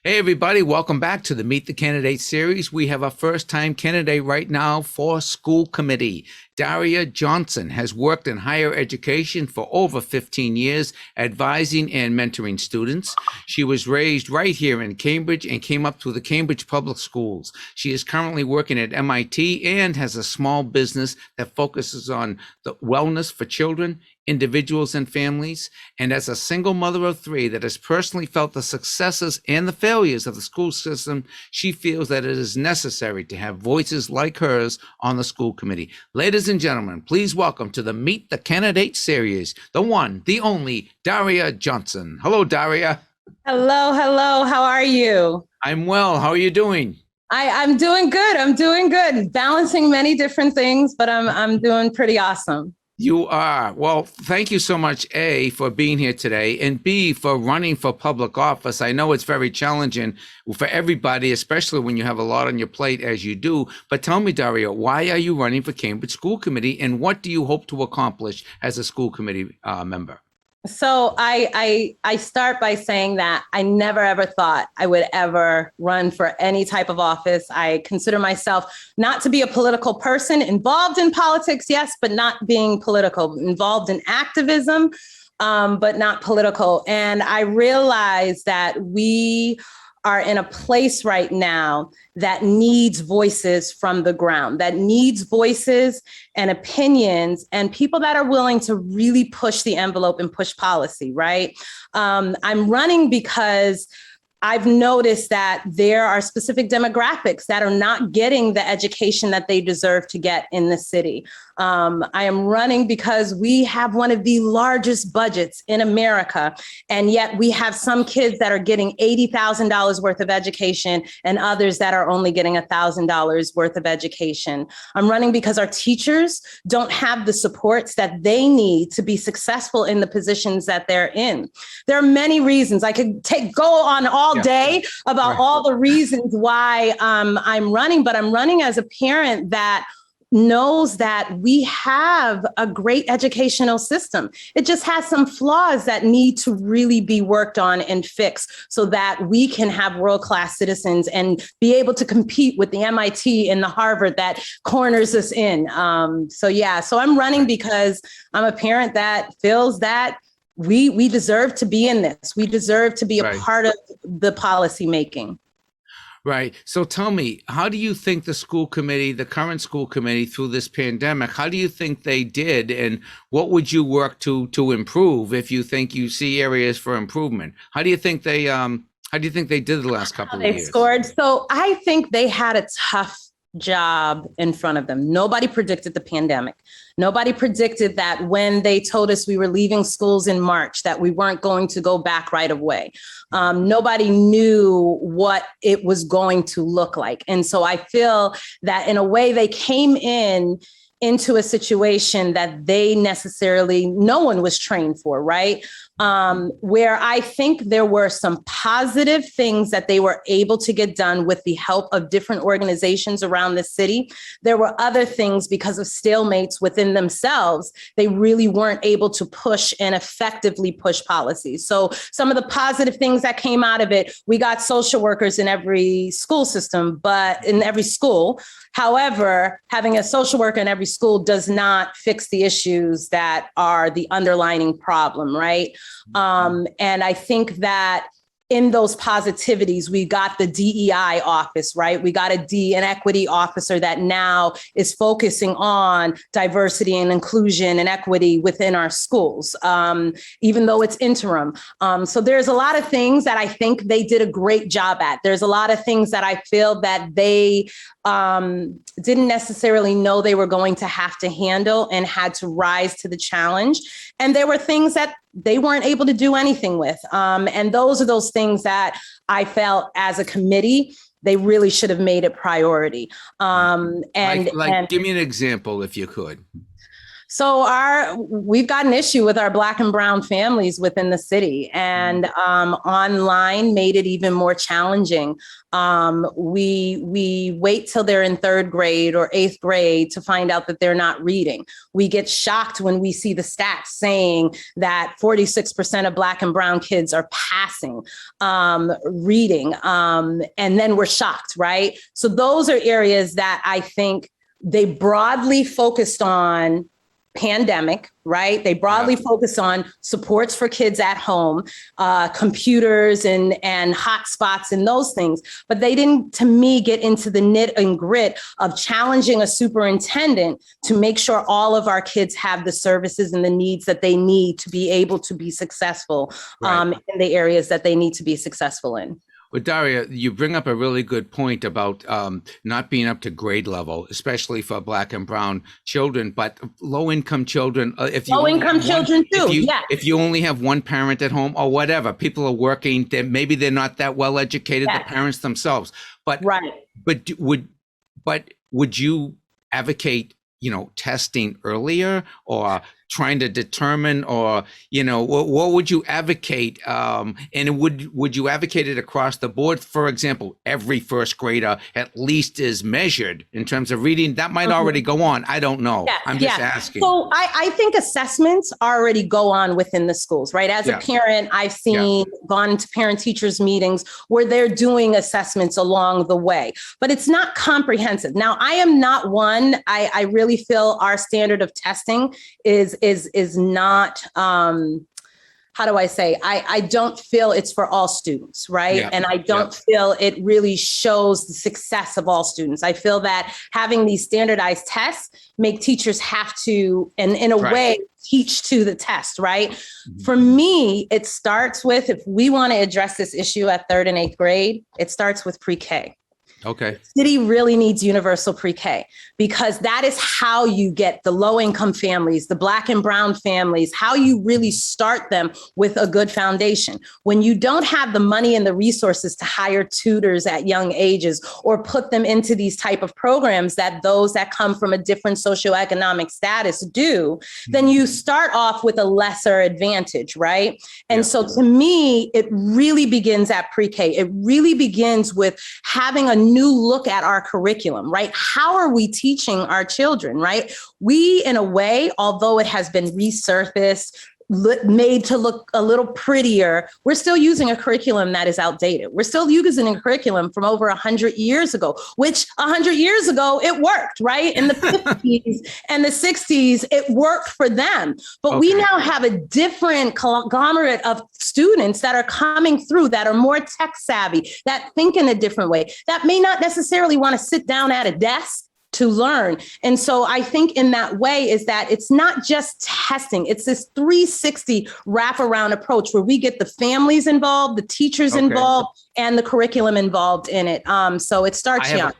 Hey, everybody, welcome back to the Meet the Candidate series. We have a first time candidate right now for school committee. Daria Johnson has worked in higher education for over 15 years, advising and mentoring students. She was raised right here in Cambridge and came up through the Cambridge Public Schools. She is currently working at MIT and has a small business that focuses on the wellness for children, individuals, and families. And as a single mother of three that has personally felt the successes and the failures of the school system, she feels that it is necessary to have voices like hers on the school committee. Ladies and gentlemen, please welcome to the Meet the Candidate series, the one, the only, Daria Johnson. Hello, Daria. Hello, hello. How are you? I'm well. How are you doing? I'm doing good. I'm doing good. Balancing many different things, but I'm doing pretty awesome. You are. Well, thank you so much, A, for being here today, and B, for running for public office. I know it's very challenging for everybody, especially when you have a lot on your plate as you do. But tell me, Daria, why are you running for Cambridge School Committee, and what do you hope to accomplish as a school committee member? So I start by saying that I never ever thought I would ever run for any type of office. I consider myself not to be a political person, involved in politics, yes, but not being political, involved in activism, but not political. And I realized that we are in a place right now that needs voices from the ground, that needs voices and opinions and people that are willing to really push the envelope and push policy, right? I'm running because I've noticed that there are specific demographics that are not getting the education that they deserve to get in the city. I am running because we have one of the largest budgets in America, and yet we have some kids that are getting $80,000 worth of education and others that are only getting $1,000 worth of education. I'm running because our teachers don't have the supports that they need to be successful in the positions that they're in. There are many reasons. I could go on all day about all the reasons why I'm running, but I'm running as a parent that knows that we have a great educational system. It just has some flaws that need to really be worked on and fixed so that we can have world-class citizens and be able to compete with the MIT and the Harvard that corners us in. So I'm running because I'm a parent that feels that we deserve to be in this. We deserve to be a part of the policy making. Right. So tell me, how do you think the school committee, the current school committee through this pandemic, how do you think they did? And what would you work to improve if you think you see areas for improvement? How do you think they did the last couple of years? They scored. So I think they had a tough job in front of them. Nobody predicted the pandemic. Nobody predicted that when they told us we were leaving schools in March, that we weren't going to go back right away. Nobody knew what it was going to look like. And so I feel that in a way they came into a situation that no one was trained for, right? Where I think there were some positive things that they were able to get done with the help of different organizations around the city. There were other things because of stalemates within themselves, they really weren't able to push and effectively push policies. So some of the positive things that came out of it, we got social workers in every school system, but in every school. However, having a social worker in every school does not fix the issues that are the underlying problem, right? And I think that in those positivities, we got the DEI office, right? We got an equity officer that now is focusing on diversity and inclusion and equity within our schools, even though it's interim. So there's a lot of things that I think they did a great job at. There's a lot of things that I feel that they didn't necessarily know they were going to have to handle and had to rise to the challenge. And there were things that they weren't able to do anything with. And those are those things that I felt as a committee, they really should have made it priority. And give me an example if you could. So we've got an issue with our Black and brown families within the city, and online made it even more challenging. We wait till they're in third grade or eighth grade to find out that they're not reading. We get shocked when we see the stats saying that 46% of Black and brown kids are passing reading, and then we're shocked, right? So those are areas that I think they broadly focused on pandemic, right? They broadly focus on supports for kids at home, computers and hotspots and those things. But they didn't, to me, get into the nit and grit of challenging a superintendent to make sure all of our kids have the services and the needs that they need to be able to be successful in the areas that they need to be successful in. Well, Daria, you bring up a really good point about not being up to grade level, especially for Black and brown children, but low-income children. If you only have one parent at home or whatever, people are working. Maybe they're not that well educated, the parents themselves. But would you advocate, testing earlier or trying to determine, or what would you advocate, and would you advocate it across the board? For example, every first grader at least is measured in terms of reading. That might already go on. I don't know. I'm just asking. So I think assessments already go on within the schools, right? As a parent, I've gone to parent teachers meetings where they're doing assessments along the way, but it's not comprehensive. Now, I am not one. I really feel our standard of testing is not, how do I say, I don't feel it's for all students, right? Yeah. And I don't feel it really shows the success of all students. I feel that having these standardized tests make teachers have to, and in a way, teach to the test, right? Mm-hmm. For me, it starts with, if we want to address this issue at 3rd and 8th grade, it starts with pre-K. Okay. The city really needs universal pre-K, because that is how you get the low income families, the Black and brown families, how you really start them with a good foundation. When you don't have the money and the resources to hire tutors at young ages or put them into these type of programs that those that come from a different socioeconomic status do, then you start off with a lesser advantage, right? And so to me, it really begins at pre-K. It really begins with having a new look at our curriculum, right? How are we teaching our children, right? We, in a way, although it has been resurfaced, made to look a little prettier, we're still using a curriculum that is outdated. We're still using a curriculum from over 100 years ago, which 100 years ago, it worked, right? In the 50s and the 60s, it worked for them. But we now have a different conglomerate of students that are coming through that are more tech savvy, that think in a different way, that may not necessarily want to sit down at a desk to learn. And so I think in that way is that it's not just testing, it's this 360 wraparound approach where we get the families involved, the teachers involved, and the curriculum involved in it. So it starts young.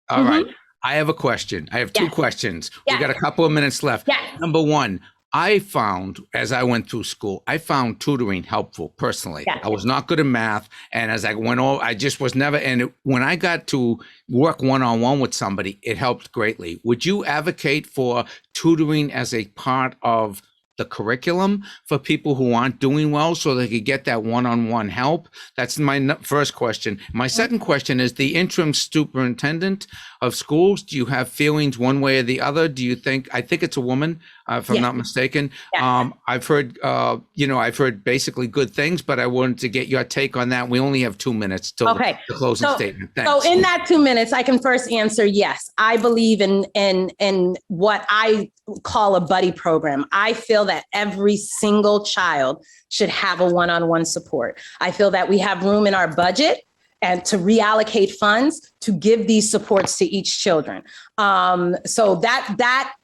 All right. I have a question. I have two questions. We got a couple of minutes left. Number one, I found, as I went through school, I found tutoring helpful personally. I was not good at math. And as I went on, I just was never, when I got to work one-on-one with somebody, it helped greatly. Would you advocate for tutoring as a part of the curriculum for people who aren't doing well so they could get that one-on-one help? That's my first question. My second question is, the interim superintendent of schools, do you have feelings one way or the other? Do you think, I think it's a woman, if I'm not mistaken. I've heard, I've heard basically good things, but I wanted to get your take on that. We only have 2 minutes till the closing statement. Thanks. So in that 2 minutes, I can first answer, yes, I believe in what I call a buddy program. I feel that every single child should have a one-on-one support. I feel that we have room in our budget and to reallocate funds to give these supports to each children. So that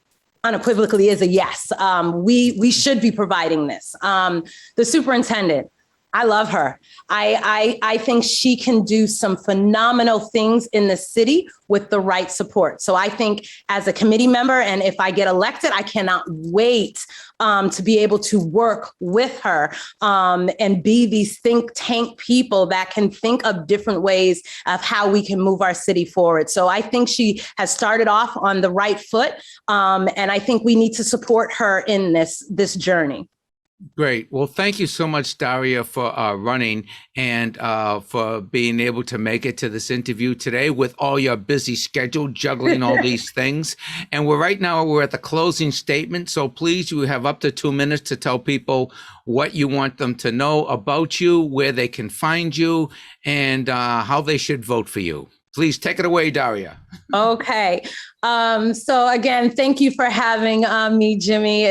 unequivocally is a yes. We should be providing this. The superintendent, I love her. I think she can do some phenomenal things in the city with the right support. So I think as a committee member, and if I get elected, I cannot wait to be able to work with her and be these think tank people that can think of different ways of how we can move our city forward. So I think she has started off on the right foot, and I think we need to support her in this journey. Great. Well, thank you so much, Daria, for running and for being able to make it to this interview today with all your busy schedule, juggling all these things. And right now we're at the closing statement. So please, you have up to 2 minutes to tell people what you want them to know about you, where they can find you, and how they should vote for you. Please take it away, Daria. Okay. So again, thank you for having me, Jimmy.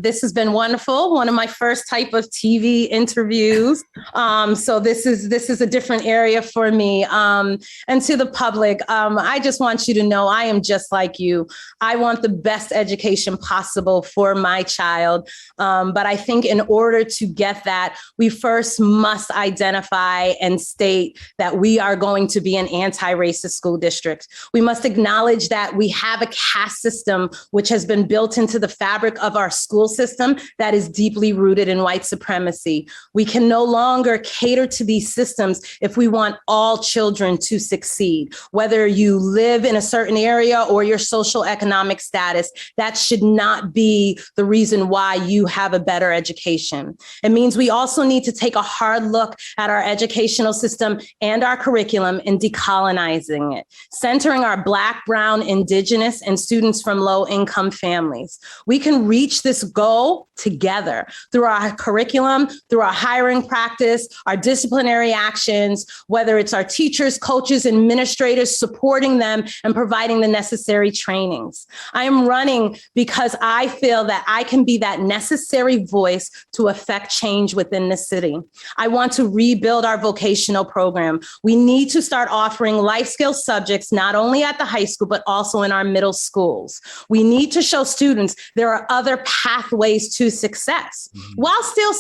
This has been wonderful. One of my first type of TV interviews. So this is a different area for me. And to the public, I just want you to know I am just like you. I want the best education possible for my child. But I think in order to get that, we first must identify and state that we are going to be an anti-racist school district. We must acknowledge that we have a caste system which has been built into the fabric of our school system that is deeply rooted in white supremacy. We can no longer cater to these systems if we want all children to succeed. Whether you live in a certain area or your social economic status, that should not be the reason why you have a better education. It means we also need to take a hard look at our educational system and our curriculum and decolonizing it, centering our Black, Brown, Indigenous, and students from low-income families. We can reach this goal together through our curriculum, through our hiring practice, our disciplinary actions, whether it's our teachers, coaches, administrators, supporting them and providing the necessary trainings. I am running because I feel that I can be that necessary voice to affect change within the city. I want to rebuild our vocational program. We need to start offering life skill subjects, not only at the high school, but also in our middle schools. We need to show students there are other pathways to success while still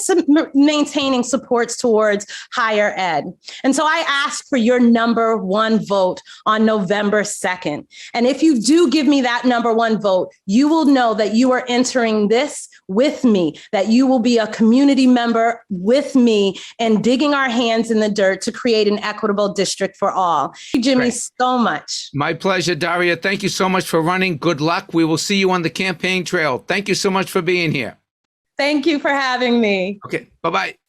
maintaining supports towards higher ed. And so I ask for your number one vote on November 2nd. And if you do give me that number one vote, you will know that you are entering this with me, that you will be a community member with me and digging our hands in the dirt to create an equitable district for all. Thank you, Jimmy, so much. My pleasure, Daria. Thank you so much for running. Good luck. We will see you on the campaign trail. Thank you so much for being here. Thank you for having me. Okay. Bye-bye.